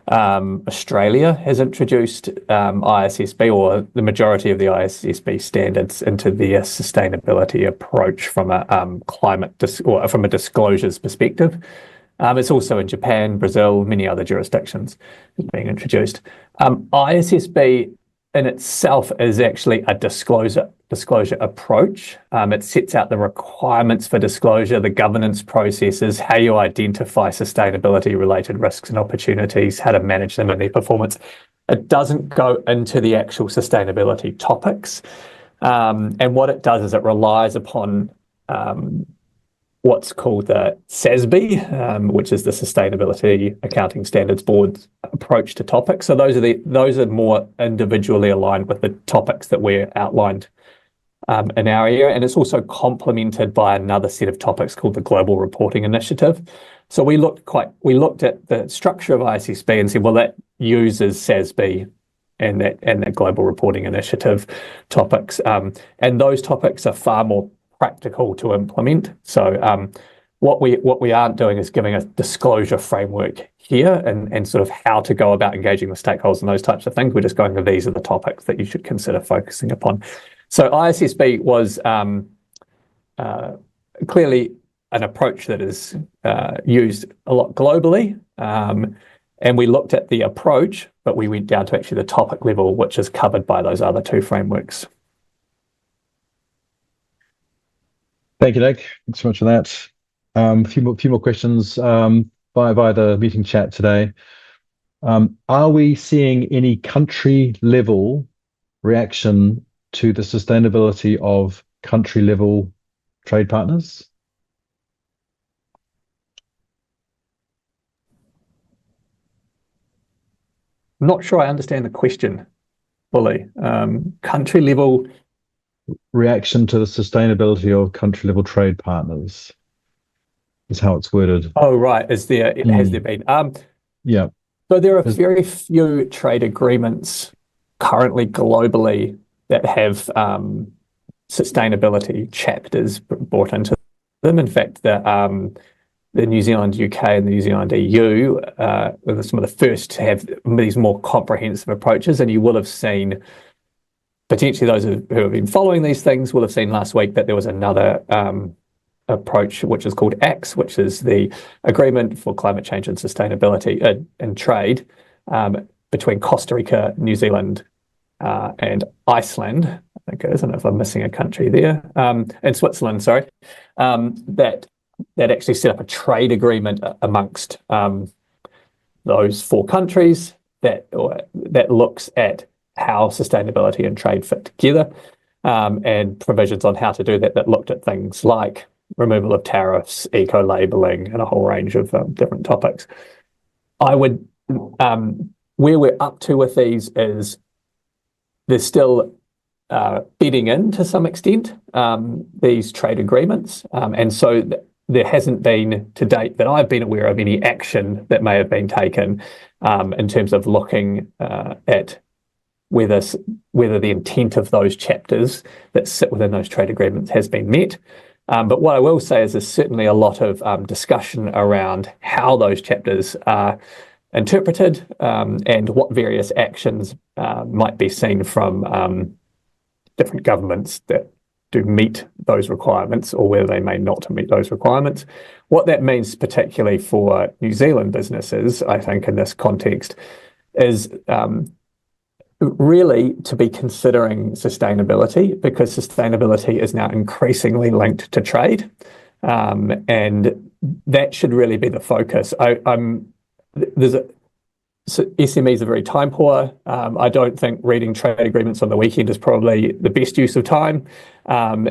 Australia has introduced ISSB, or the majority of the ISSB standards, into their sustainability approach from a or from a disclosures perspective. It's also in Japan, Brazil, many other jurisdictions being introduced. ISSB in itself is actually a disclosure approach. It sets out the requirements for disclosure, the governance processes, how you identify sustainability related risks and opportunities, how to manage them and their performance. It doesn't go into the actual sustainability topics. And what it does is it relies upon what's called the SASB, which is the Sustainability Accounting Standards Board's approach to topics. So those are more individually aligned with the topics that we're outlined in our area, and it's also complemented by another set of topics called the Global Reporting Initiative. So we looked at the structure of ISSB and said, well, that uses SASB and that Global Reporting Initiative topics, and those topics are far more practical to implement. So what we aren't doing is giving a disclosure framework here and sort of how to go about engaging with stakeholders and those types of things. We're just going, these are the topics that you should consider focusing upon. So ISSB was clearly an approach that is used a lot globally, and we looked at the approach, but we went down to actually the topic level, which is covered by those other two frameworks. Thank you, Nick. Thanks so much for that. A few more questions via the meeting chat today. Are we seeing any country level reaction to the sustainability of country level trade partners? I'm not sure I understand the question fully. Country level reaction to the sustainability of country level trade partners is how it's worded. Oh, right. Has there been? Yeah. So there are very few trade agreements currently globally that have sustainability chapters brought into them. In fact, the New Zealand UK and the New Zealand EU were some of the first to have these more comprehensive approaches, and you will have seen, potentially those who have been following these things will have seen last week that there was another approach, which is called ACS, which is the Agreement for Climate Change and Sustainability and Trade between Costa Rica, New Zealand, and Iceland, I think it is, I don't know if I'm missing a country there, and Switzerland, sorry, that actually set up a trade agreement amongst those 4 countries that looks at how sustainability and trade fit together, and provisions on how to do that looked at things like removal of tariffs, eco-labelling, and a whole range of different topics. I would, where we're up to with these is there's still bedding in to some extent, these trade agreements, and so there hasn't been to date that I've been aware of any action that may have been taken in terms of looking at whether the intent of those chapters that sit within those trade agreements has been met. But what I will say is there's certainly a lot of discussion around how those chapters are interpreted, and what various actions might be seen from different governments that do meet those requirements, or whether they may not meet those requirements. What that means particularly for New Zealand businesses, I think in this context, is really to be considering sustainability, because sustainability is now increasingly linked to trade, and that should really be the focus. SMEs are very time poor. I don't think reading trade agreements on the weekend is probably the best use of time.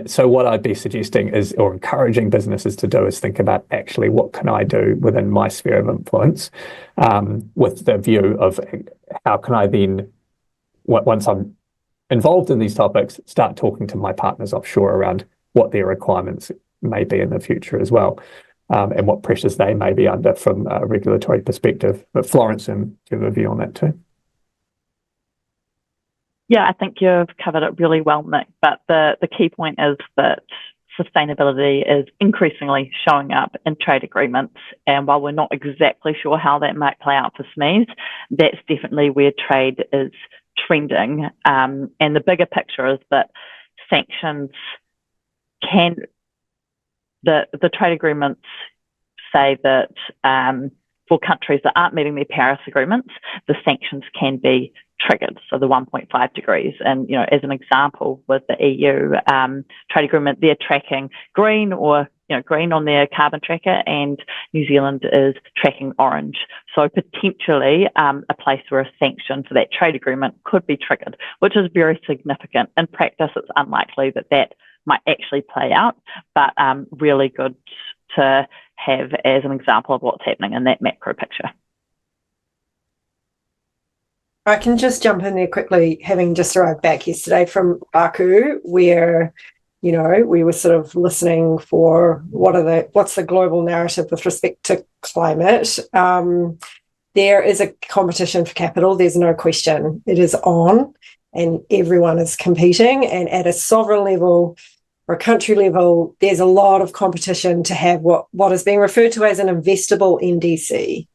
So what I'd be suggesting is, or encouraging businesses to do, is think about actually what can I do within my sphere of influence, with the view of how can I then, once I'm involved in these topics, start talking to my partners offshore around what their requirements may be in the future as well, and what pressures they may be under from a regulatory perspective. But Florence, do you have a view on that too? Yeah, I think you've covered it really well, Nick, but the key point is that sustainability is increasingly showing up in trade agreements, and while we're not exactly sure how that might play out for SMEs, that's definitely where trade is trending, and the bigger picture is that sanctions the trade agreements say that for countries that aren't meeting their Paris agreements, the sanctions can be triggered, so the 1.5 degrees. And, as an example, with the EU trade agreement, they're tracking green on their carbon tracker, and New Zealand is tracking orange. So potentially a place where a sanction for that trade agreement could be triggered, which is very significant. In practice, it's unlikely that might actually play out, but really good to have as an example of what's happening in that macro picture. I can just jump in there quickly, having just arrived back yesterday from Baku, where, we were sort of listening for what's the global narrative with respect to climate. There is a competition for capital. There's no question. It is on, and everyone is competing. And at a sovereign level or a country level, there's a lot of competition to have what is being referred to as an investable NDC.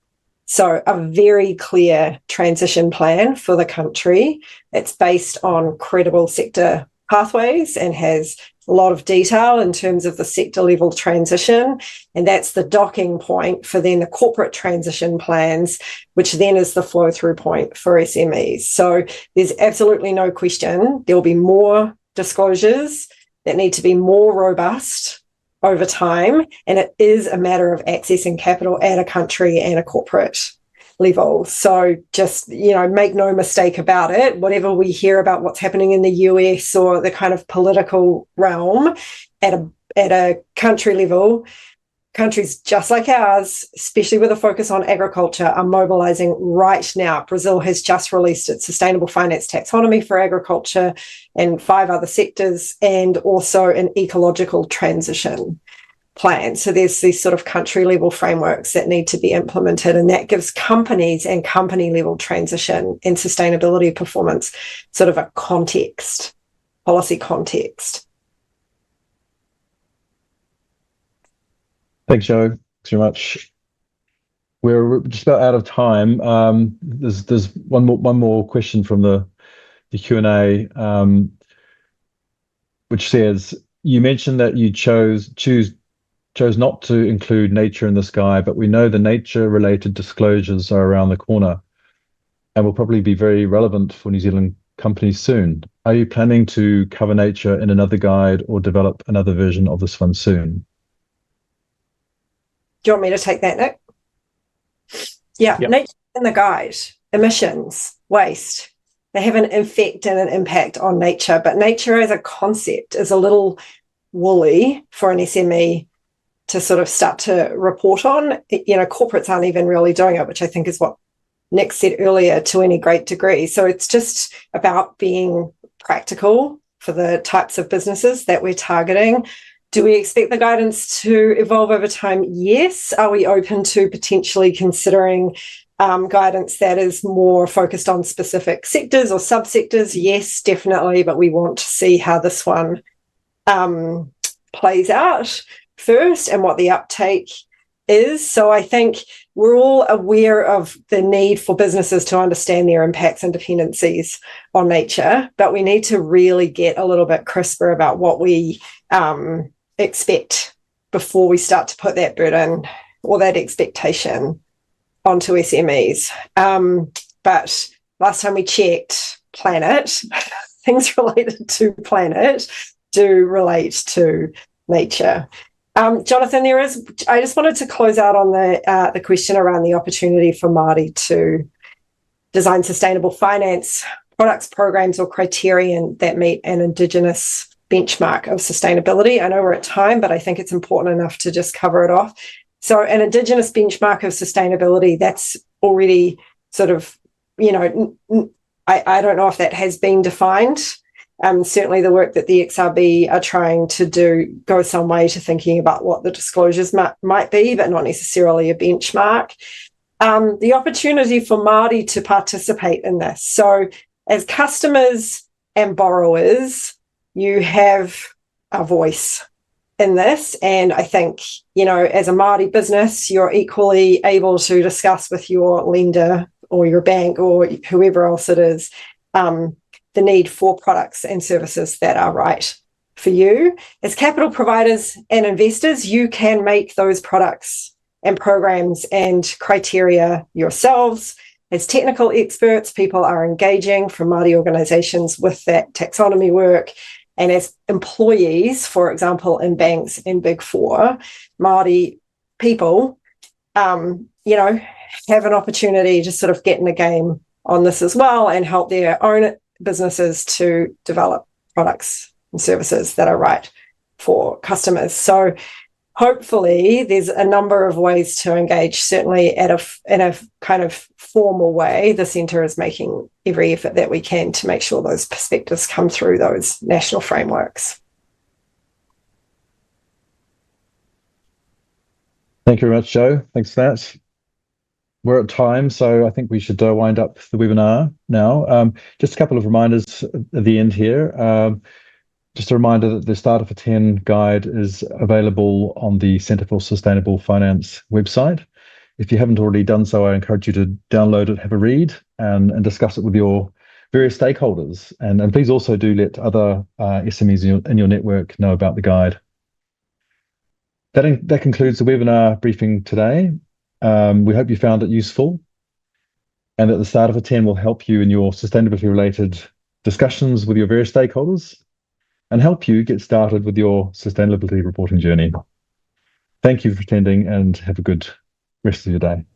So a very clear transition plan for the country. It's based on credible sector pathways and has a lot of detail in terms of the sector level transition. And that's the docking point for then the corporate transition plans, which then is the flow through point for SMEs. So there's absolutely no question there will be more disclosures that need to be more robust over time, and it is a matter of accessing capital at a country and a corporate level. So just, make no mistake about it. Whatever we hear about what's happening in the US or the kind of political realm, at a country level, countries just like ours, especially with a focus on agriculture, are mobilizing right now. Brazil has just released its sustainable finance taxonomy for agriculture and 5 other sectors, and also an ecological transition plan. So there's these sort of country level frameworks that need to be implemented, and that gives companies and company level transition and sustainability performance sort of a context, policy context. Thanks, Joe. Thanks very much. We're just about out of time. There's one more question from the Q&A, which says, you mentioned that you chose not to include nature in the sky, but we know the nature-related disclosures are around the corner and will probably be very relevant for New Zealand companies soon? Are you planning to cover nature in another guide or develop another version of this one soon? Do you want me to take that, Nick? Yeah, Yep. nature in the guide, emissions, waste, they have an effect and an impact on nature, but nature as a concept is a little woolly for an SME to sort of start to report on. Corporates aren't even really doing it, which I think is what Nick said earlier, to any great degree. So it's just about being practical for the types of businesses that we're targeting. Do we expect the guidance to evolve over time? Yes. Are we open to potentially considering guidance that is more focused on specific sectors or subsectors? Yes, definitely. But we want to see how this one plays out first and what the uptake is. So I think we're all aware of the need for businesses to understand their impacts and dependencies on nature, but we need to really get a little bit crisper about what we expect before we start to put that burden or that expectation onto SMEs. But last time we checked, planet, things related to planet do relate to nature. Jonathan, I just wanted to close out on the question around the opportunity for Māori to design sustainable finance products, programs, or criterion that meet an Indigenous benchmark of sustainability. I know we're at time, but I think it's important enough to just cover it off. So an Indigenous benchmark of sustainability, that's already sort of, I don't know if that has been defined. Certainly the work that the XRB are trying to do goes some way to thinking about what the disclosures might be, but not necessarily a benchmark. The opportunity for Māori to participate in this. So as customers and borrowers, you have a voice in this. And I think, as a Māori business, you're equally able to discuss with your lender or your bank or whoever else it is, the need for products and services that are right for you. As capital providers and investors, you can make those products and programs and criteria yourselves. As technical experts, people are engaging from Māori organisations with that taxonomy work. And as employees, for example, in banks and Big Four, Māori people, have an opportunity to sort of get in the game on this as well and help their own businesses to develop products and services that are right for customers. So hopefully there's a number of ways to engage, certainly in a kind of formal way. The centre is making every effort that we can to make sure those perspectives come through those national frameworks. Thank you very much, Jo. Thanks for that. We're at time, so I think we should wind up the webinar now. Just a couple of reminders at the end here. Just a reminder that the Starter for 10 guide is available on the Centre for Sustainable Finance website. If you haven't already done so, I encourage you to download it, have a read, and discuss it with your various stakeholders. And please also do let other SMEs in your network know about the guide. That concludes the webinar briefing today. We hope you found it useful and that the Starter for 10 will help you in your sustainability-related discussions with your various stakeholders and help you get started with your sustainability reporting journey. Thank you for attending and have a good rest of your day.